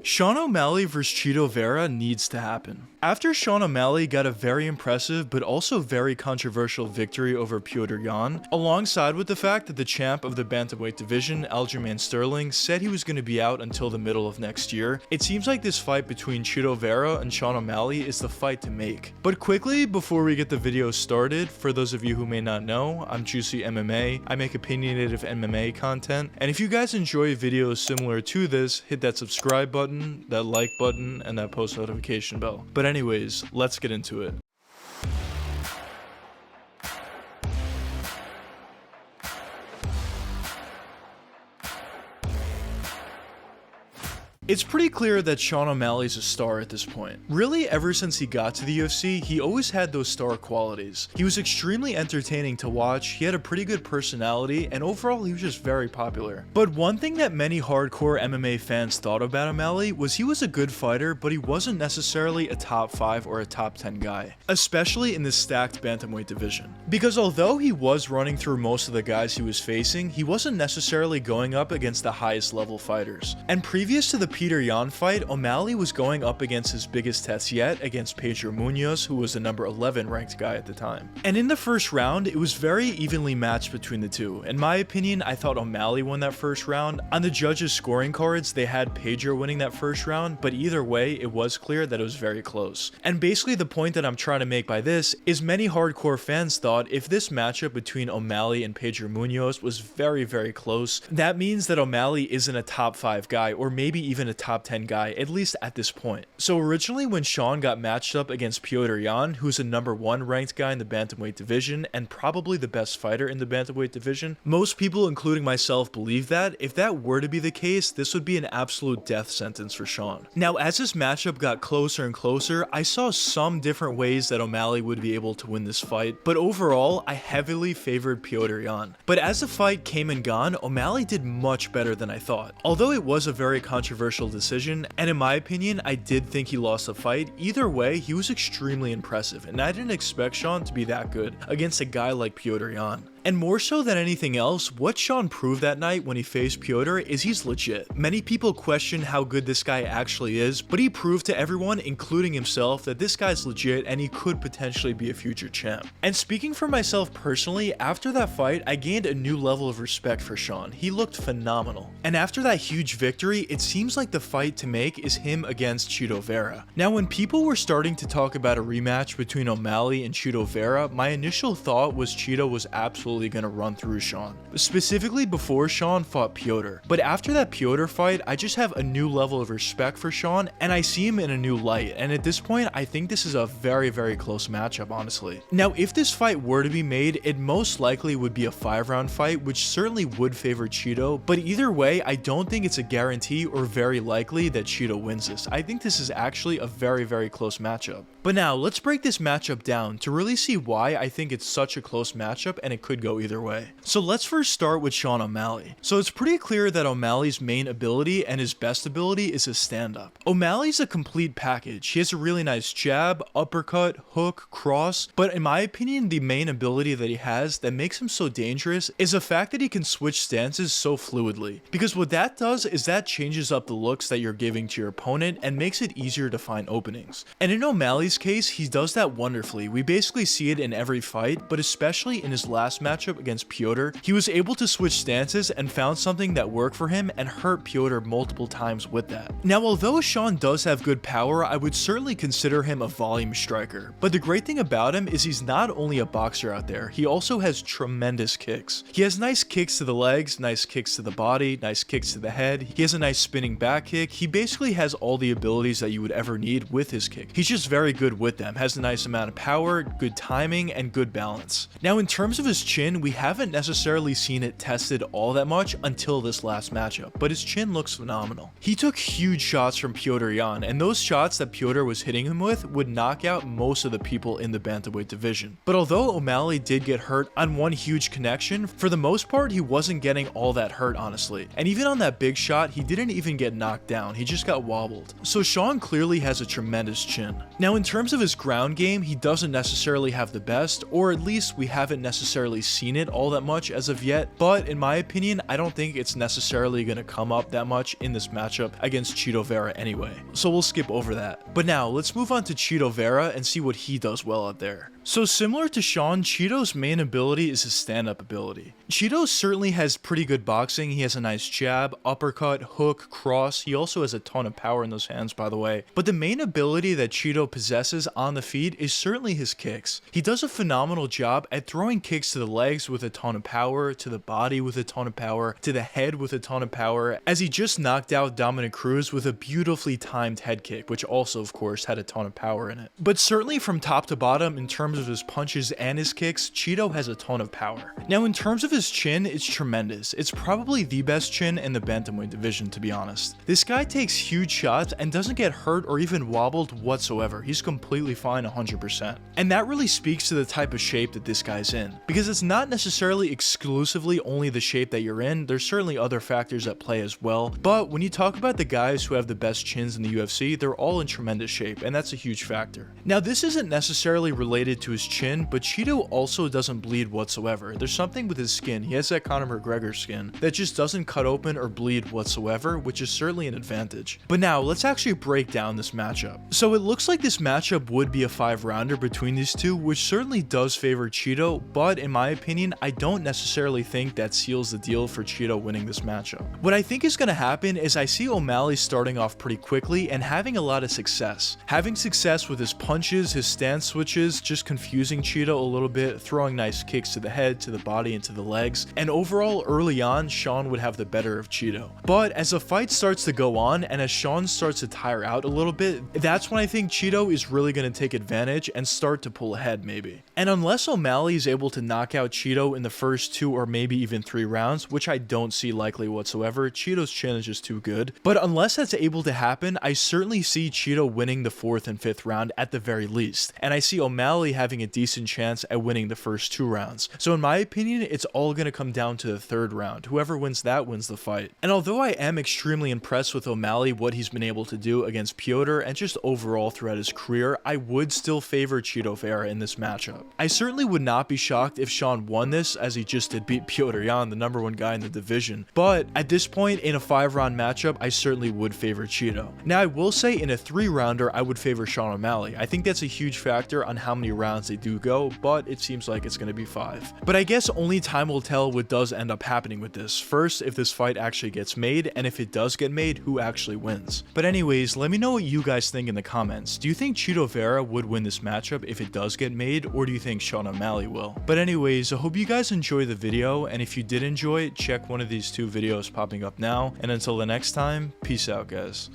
Sean O'Malley vs Chito Vera needs to happen. After Sean O'Malley got a very impressive but also very controversial victory over Petr Yan, alongside with the fact that the champ of the bantamweight division, Aljamain Sterling, said he was going to be out until the middle of next year, it seems like this fight between Chito Vera and Sean O'Malley is the fight to make. But quickly, before we get the video started, for those of you who may not know, I'm Juicy MMA, I make opinionative MMA content, and if you guys enjoy videos similar to this, hit that subscribe button, that like button, and that post notification bell. But anyways, let's get into it. It's pretty clear that Sean O'Malley's a star at this point. Really, ever since he got to the UFC, he always had those star qualities. He was extremely entertaining to watch, he had a pretty good personality, and overall he was just very popular. But one thing that many hardcore MMA fans thought about O'Malley was he was a good fighter, but he wasn't necessarily a top 5 or a top 10 guy, especially in the stacked bantamweight division. Because although he was running through most of the guys he was facing, he wasn't necessarily going up against the highest level fighters. And previous to the Petr Yan fight, O'Malley was going up against his biggest test yet, against Pedro Munoz, who was the number 11 ranked guy at the time. And in the first round, it was very evenly matched between the two. In my opinion, I thought O'Malley won that first round. On the judges' scoring cards, they had Pedro winning that first round, but either way, it was clear that it was very close. And basically the point that I'm trying to make by this is many hardcore fans thought if this matchup between O'Malley and Pedro Munoz was very, very close, that means that O'Malley isn't a top 5 guy, or maybe even a top 10 guy, at least at this point. So originally when Sean got matched up against Petr Yan, who's a number 1 ranked guy in the bantamweight division and probably the best fighter in the bantamweight division, most people, including myself, believe that if that were to be the case, this would be an absolute death sentence for Sean. Now, as this matchup got closer and closer, I saw some different ways that O'Malley would be able to win this fight, but overall, I heavily favored Petr Yan. But as the fight came and gone, O'Malley did much better than I thought. Although it was a very controversial decision, and in my opinion, I did think he lost the fight, either way, he was extremely impressive, and I didn't expect Sean to be that good against a guy like Petr Yan. And more so than anything else, what Sean proved that night when he faced Petr is he's legit. Many people question how good this guy actually is, but he proved to everyone, including himself, that this guy's legit and he could potentially be a future champ. And speaking for myself personally, after that fight, I gained a new level of respect for Sean. He looked phenomenal. And after that huge victory, it seems like the fight to make is him against Chito Vera. Now, when people were starting to talk about a rematch between O'Malley and Chito Vera, my initial thought was Chito was absolutely going to run through Sean, specifically before Sean fought Petr. But after that Petr fight, I just have a new level of respect for Sean, and I see him in a new light, and at this point, I think this is a very, very close matchup, honestly. Now, if this fight were to be made, it most likely would be a 5-round fight, which certainly would favor Chito, but either way, I don't think it's a guarantee or very likely that Chito wins this. I think this is actually a very, very close matchup. But now, let's break this matchup down to really see why I think it's such a close matchup and it could go either way. So let's first start with Sean O'Malley. So it's pretty clear that O'Malley's main ability and his best ability is his stand-up. O'Malley's a complete package. He has a really nice jab, uppercut, hook, cross, but in my opinion, the main ability that he has that makes him so dangerous is the fact that he can switch stances so fluidly. Because what that does is that changes up the looks that you're giving to your opponent and makes it easier to find openings. And in O'Malley's case, he does that wonderfully. We basically see it in every fight, but especially in his last matchup against Petr, he was able to switch stances and found something that worked for him and hurt Petr multiple times with that. Now, although Sean does have good power, I would certainly consider him a volume striker. But the great thing about him is he's not only a boxer out there, he also has tremendous kicks. He has nice kicks to the legs, nice kicks to the body, nice kicks to the head. He has a nice spinning back kick. He basically has all the abilities that you would ever need with his kick. He's just very good with them, has a nice amount of power, good timing, and good balance. Now, in terms of his chin, we haven't necessarily seen it tested all that much until this last matchup, but his chin looks phenomenal. He took huge shots from Petr Yan, and those shots that Petr was hitting him with would knock out most of the people in the bantamweight division. But although O'Malley did get hurt on one huge connection, for the most part, he wasn't getting all that hurt, honestly. And even on that big shot, he didn't even get knocked down, he just got wobbled. So Sean clearly has a tremendous chin. Now, in terms of his ground game, he doesn't necessarily have the best, or at least we haven't necessarily seen it all that much as of yet, but in my opinion, I don't think it's necessarily going to come up that much in this matchup against Chito Vera anyway. So we'll skip over that. But now let's move on to Chito Vera and see what he does well out there. So similar to Sean, Chito's main ability is his stand-up ability. Chito certainly has pretty good boxing. He has a nice jab, uppercut, hook, cross. He also has a ton of power in those hands, by the way. But the main ability that Chito possesses on the feet is certainly his kicks. He does a phenomenal job at throwing kicks to the legs with a ton of power, to the body with a ton of power, to the head with a ton of power, as he just knocked out Dominic Cruz with a beautifully timed head kick, which also, of course, had a ton of power in it. But certainly from top to bottom, in terms of his punches and his kicks, Chito has a ton of power. Now, in terms of his chin, it's tremendous. It's probably the best chin in the bantamweight division, to be honest. This guy takes huge shots and doesn't get hurt or even wobbled whatsoever. He's completely fine 100%. And that really speaks to the type of shape that this guy's in, because it's not necessarily exclusively only the shape that you're in. There's certainly other factors at play as well. But when you talk about the guys who have the best chins in the UFC, they're all in tremendous shape, and that's a huge factor. Now, this isn't necessarily related to his chin, but Chito also doesn't bleed whatsoever. There's something with his skin. He has that Conor McGregor skin that just doesn't cut open or bleed whatsoever, which is certainly an advantage. But now let's actually break down this matchup. So it looks like this matchup would be a 5-rounder between these two, which certainly does favor Chito, but in my opinion, I don't necessarily think that seals the deal for Chito winning this matchup. What I think is going to happen is I see O'Malley starting off pretty quickly and having a lot of success. Having success with his punches, his stance switches, just confusing Chito a little bit, throwing nice kicks to the head, to the body, and to the legs. And overall, early on, Sean would have the better of Chito. But as the fight starts to go on, and as Sean starts to tire out a little bit, that's when I think Chito is really going to take advantage and start to pull ahead maybe. And unless O'Malley is able to knock out Chito in the first 2 or maybe even 3 rounds, which I don't see likely whatsoever, Chito's chin is just too good. But unless that's able to happen, I certainly see Chito winning the 4th and 5th round at the very least. And I see O'Malley having a decent chance at winning the first 2 rounds. So in my opinion, it's all going to come down to the 3rd round. Whoever wins that wins the fight. And although I am extremely impressed with O'Malley, what he's been able to do against Piotr and just overall throughout his career, I would still favor Chito Vera in this matchup. I certainly would not be shocked if Sean won this, as he just did beat Piotr Jan, the #1 guy in the division. But at this point in a 5-round matchup, I certainly would favor Chito. Now I will say in a 3-rounder, I would favor Sean O'Malley. I think that's a huge factor on how many rounds they do go, but it seems like it's going to be 5. But I guess only time will tell what does end up happening with this. First, if this fight actually gets made, and if it does get made, who actually wins. But anyways, let me know what you guys think in the comments. Do you think Chito Vera would win this matchup if it does get made, or do you think Sean O'Malley will? But anyways, I hope you guys enjoyed the video, and if you did enjoy it, check one of these 2 videos popping up now, and until the next time, peace out guys.